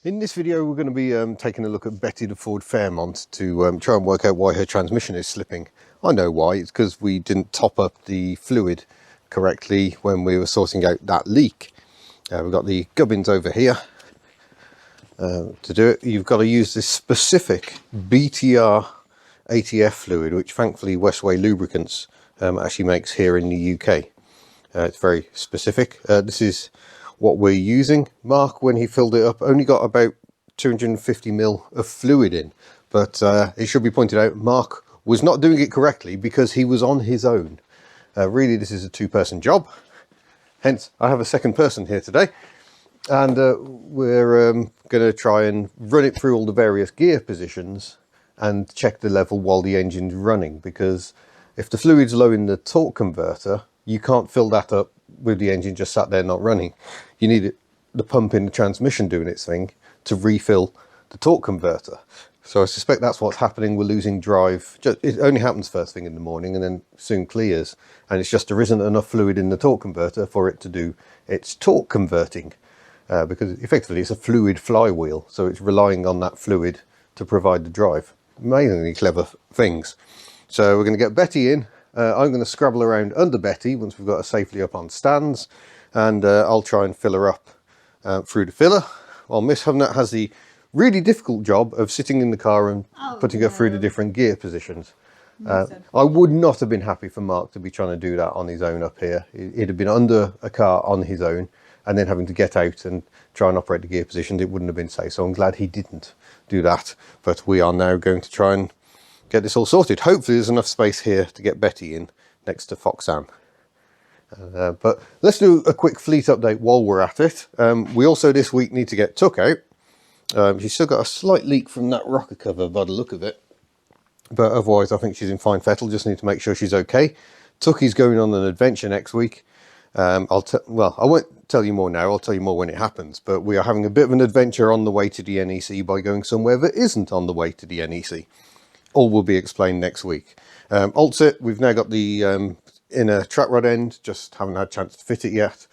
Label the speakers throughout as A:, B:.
A: In this video we're going to be taking a look at Betty the Ford Fairmont to try and work out why her transmission is slipping. I know why, it's because we didn't top up the fluid correctly when we were sorting out that leak. We've got the gubbins over here. To do it you've got to use this specific BTR ATF fluid, which thankfully Westway Lubricants actually makes here in the UK. It's very specific. This is what we're using. Mark, when he filled it up, only got about 250 ml of fluid in, but it should be pointed out Mark was not doing it correctly because he was on his own. Really, this is a two-person job, hence I have a second person here today, and we're going to try and run it through all the various gear positions and check the level while the engine's running, because if the fluid's low in the torque converter, you can't fill that up with the engine just sat there not running. You need the pump in the transmission doing its thing to refill the torque converter. So I suspect that's what's happening. We're losing drive. It only happens first thing in the morning and then soon clears, and it's just there isn't enough fluid in the torque converter for it to do its torque converting, because effectively it's a fluid flywheel, so it's relying on that fluid to provide the drive. Amazingly clever things. So we're going to get Betty in. I'm going to scrabble around under Betty once we've got her safely up on stands, and I'll try and fill her up through the filler, while Miss Hubnut has the really difficult job of sitting in the car and putting her through the different gear positions. I would not have been happy for Mark to be trying to do that on his own up here. He'd have been under a car on his own and then having to get out and try and operate the gear positions. It wouldn't have been safe, so I'm glad he didn't do that. But we are now going to try and get this all sorted. Hopefully there's enough space here to get Betty in next to Foxanne. But let's do a quick fleet update while we're at it. We also this week need to get Tuck out. She's still got a slight leak from that rocker cover by the look of it, but otherwise I think she's in fine fettle. Just need to make sure she's okay. Tucky's going on an adventure next week. Well, I won't tell you more now, I'll tell you more when it happens, but we are having a bit of an adventure on the way to the NEC by going somewhere that isn't on the way to the NEC. All will be explained next week. Altsit, we've now got the inner track rod end, just haven't had a chance to fit it yet.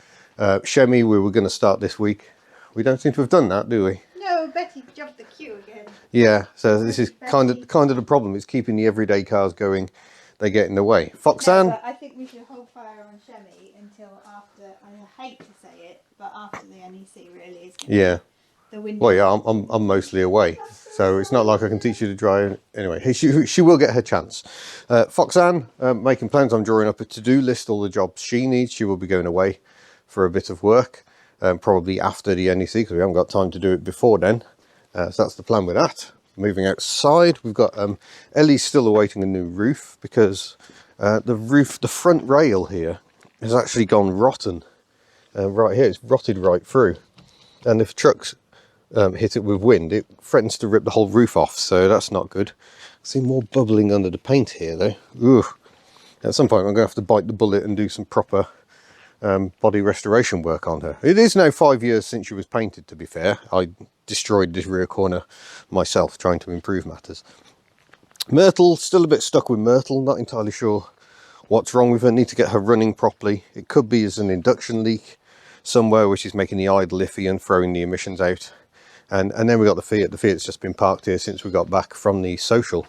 A: Shemmy, we were going to start this week. We don't seem to have done that, do we?
B: No, Betty jumped the queue again.
A: Yeah, so this is kind of the problem. It's keeping the everyday cars going. They get in the way. Foxanne?
B: No, I think we should hold fire on Shemmy until after, I hate to say it, but after the NEC really is going to the window.
A: Well, yeah, I'm mostly away, so it's not like I can teach you to drive. Anyway, she will get her chance. Foxanne, making plans. I'm drawing up a to-do list, all the jobs she needs. She will be going away for a bit of work, probably after the NEC, because we haven't got time to do it before then. So that's the plan with that. Moving outside, we've got Ellie's still awaiting a new roof, because the front rail here has actually gone rotten. Right here, it's rotted right through, and if trucks hit it with wind, it threatens to rip the whole roof off, so that's not good. I see more bubbling under the paint here though. Ooh. At some point I'm going to have to bite the bullet and do some proper body restoration work on her. It is now 5 years since she was painted, to be fair. I destroyed this rear corner myself trying to improve matters. Myrtle, still a bit stuck with Myrtle, not entirely sure what's wrong with her. Need to get her running properly. It could be as an induction leak somewhere, which is making the idle iffy and throwing the emissions out. And then we got the Fiat. The Fiat's just been parked here since we got back from the social.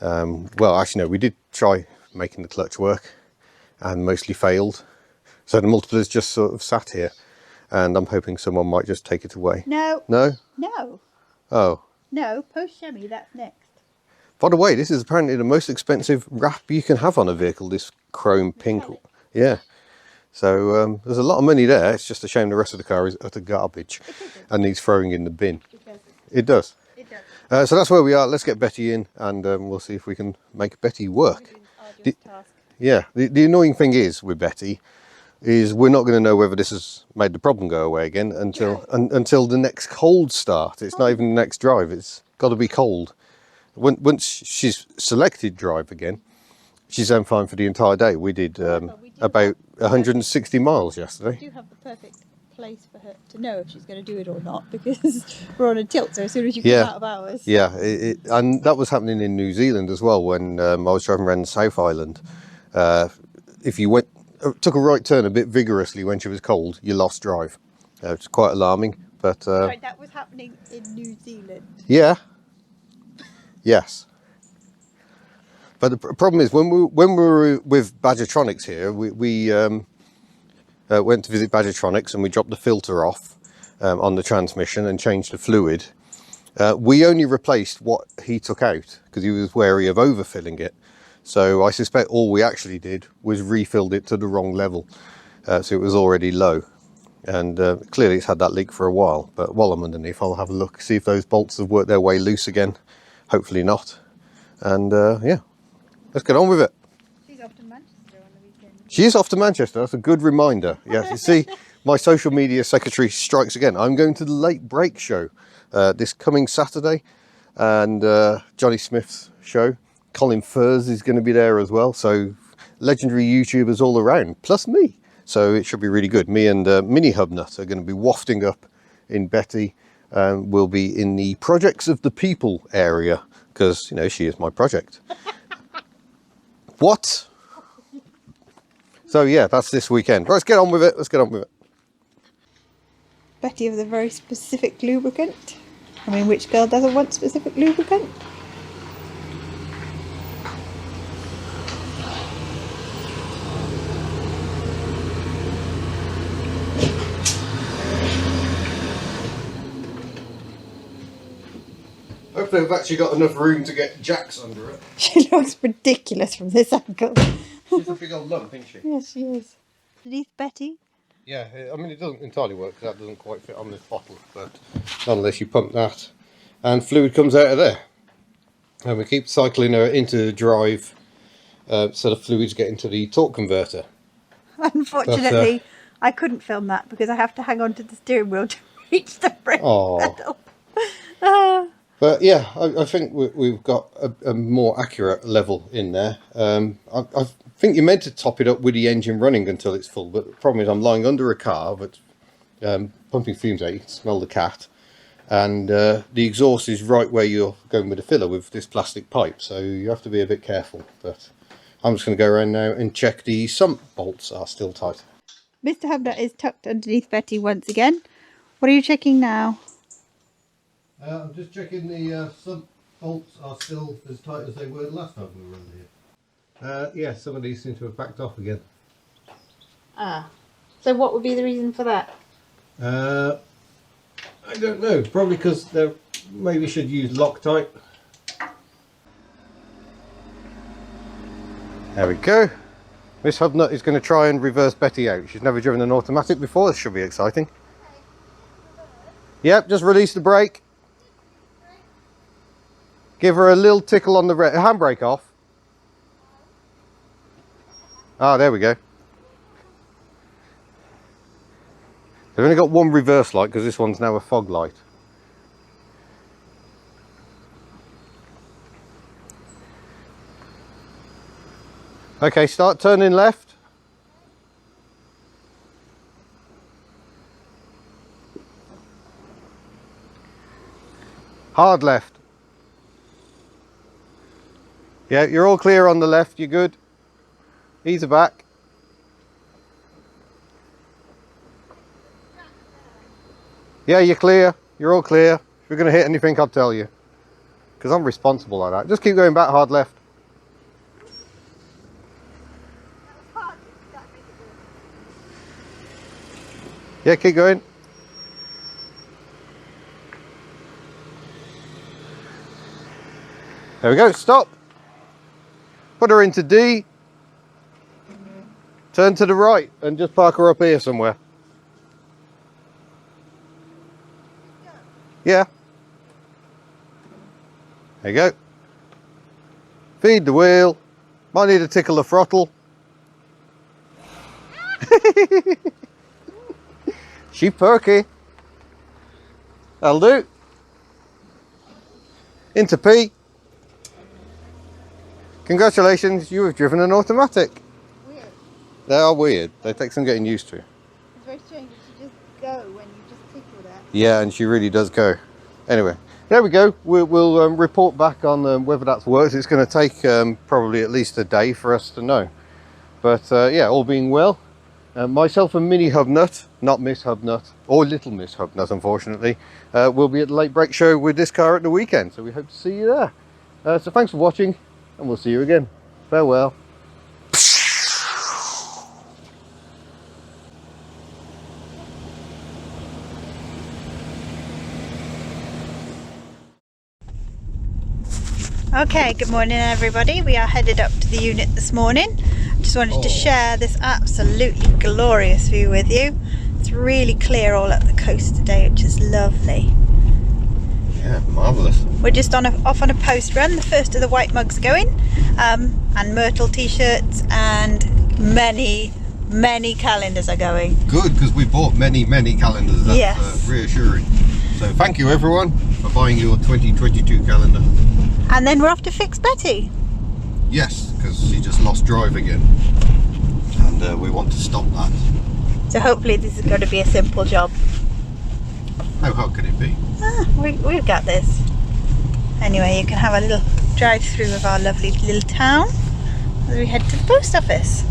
A: Well, actually no, we did try making the clutch work and mostly failed. So the multipliers just sort of sat here, and I'm hoping someone might just take it away.
B: No.
A: No?
B: No.
A: Oh.
B: No, post Shemmy, that's next.
A: By the way, this is apparently the most expensive wrap you can have on a vehicle, this chrome pink. Yeah. So there's a lot of money there. It's just a shame the rest of the car is utter garbage and needs throwing in the bin. It does. It does. So that's where we are. Let's get Betty in, and we'll see if we can make Betty work. The annoying thing is with Betty is we're not going to know whether this has made the problem go away again until the next cold start. It's not even the next drive. It's got to be cold. Once she's selected drive again, she's then fine for the entire day. We did about 160 miles yesterday.
B: We do have the perfect place for her to know if she's going to do it or not, because we're on a tilt, so as soon as you come out of ours.
A: Yeah, and that was happening in New Zealand as well when I was driving around the South Island. If you took a right turn a bit vigorously when she was cold, you lost drive. It's quite alarming. But
B: Sorry, that was happening in New Zealand.
A: yeah, yes. But the problem is when we were with Badgertronics here, we went to visit Badgertronics and we dropped the filter off on the transmission and changed the fluid. We only replaced what he took out because he was wary of overfilling it. So I suspect all we actually did was refilled it to the wrong level. So it was already low. And clearly it's had that leak for a while. But while I'm underneath, I'll have a look, see if those bolts have worked their way loose again. Hopefully not. And yeah, let's get on with it.
B: She's off to Manchester on the weekend.
A: She is off to Manchester. That's a good reminder. Yes, you see, my social media secretary strikes again. I'm going to the Late Break show this coming Saturday, and Johnny Smith's show. Colin Furze is going to be there as well. So legendary YouTubers all around, plus me. So it should be really good. Me and Mini Hubnut are going to be wafting up in Betty. We'll be in the Projects of the People area because, you know, she is my project. What? So yeah, that's this weekend. Right, let's get on with it. Let's get on with it.
B: Betty with a very specific lubricant. I mean, which girl doesn't want specific lubricant?
A: Hopefully we've actually got enough room to get jacks under it.
B: She looks ridiculous from this angle.
A: She's a big old lump, isn't she?
B: Yes, she is. Underneath Betty.
A: Yeah, I mean it doesn't entirely work because that doesn't quite fit on this bottle, but unless you pump that and fluid comes out of there. And we keep cycling her into drive so the fluids get into the torque converter.
B: Unfortunately,
A: but,
B: I couldn't film that because I have to hang on to the steering wheel to reach the brake pedal.
A: But yeah, I think we've got a more accurate level in there. I think you're meant to top it up with the engine running until it's full, but the problem is I'm lying under a car that's pumping fumes out. You can smell the cat. And the exhaust is right where you're going with the filler with this plastic pipe, so you have to be a bit careful. But I'm just going to go around now and check the sump bolts are still tight.
B: Mr. Hubnut is tucked underneath Betty once again. What are you checking now?
A: I'm just checking the sump bolts are still as tight as they were the last time we were under here. Yeah, some of these seem to have backed off again.
B: Ah, so what would be the reason for that?
A: I don't know, probably because they maybe should use Loctite. There we go. Miss Hubnut is going to try and reverse Betty out. She's never driven an automatic before. This should be exciting. Yep, just release the brake. Give her a little tickle on the handbrake off. Ah, there we go. They've only got one reverse light because this one's now a fog light. Okay, start turning left. Hard left. Yeah, you're all clear on the left, you're good. Ease her back. Yeah, you're clear. You're all clear. If you're going to hit anything, I'll tell you. Because I'm responsible like that. Just keep going back, hard left. Yeah, keep going. There we go, stop. Put her into D. Turn to the right and just park her up here somewhere. Yeah. There you go. Feed the wheel. Might need to tickle the throttle. She perky. That'll do. Into P. Congratulations, you have driven an automatic.
B: Weird.
A: They are weird. They take some getting used to.
B: It's very strange that she just go when you just tickle that.
A: Yeah, and she really does go. Anyway, there we go. We'll report back on whether that's worked. It's going to take probably at least a day for us to know. But yeah, all being well, Myself and Mini Hubnut, not Miss Hubnut, or Little Miss Hubnut unfortunately, will be at the Late Break Show with this car at the weekend, so we hope to see you there. So thanks for watching, and we'll see you again. Farewell.
B: Okay, good morning everybody. We are headed up to the unit this morning. Just wanted to share this absolutely glorious view with you. It's really clear all up the coast today, which is lovely.
A: Yeah, marvellous.
B: We're just off on a post run. The first of the white mugs are going, and Myrtle t-shirts, and many calendars are going.
A: Good, because we bought many calendars. That's
B: yes.
A: Reassuring. So thank you everyone for buying your 2022 calendar.
B: And then we're off to fix Betty.
A: Yes, because she just lost drive again, and we want to stop that.
B: So hopefully this is going to be a simple job.
A: How hard can it be?
B: We've got this. Anyway, you can have a little drive through of our lovely little town as we head to the post office.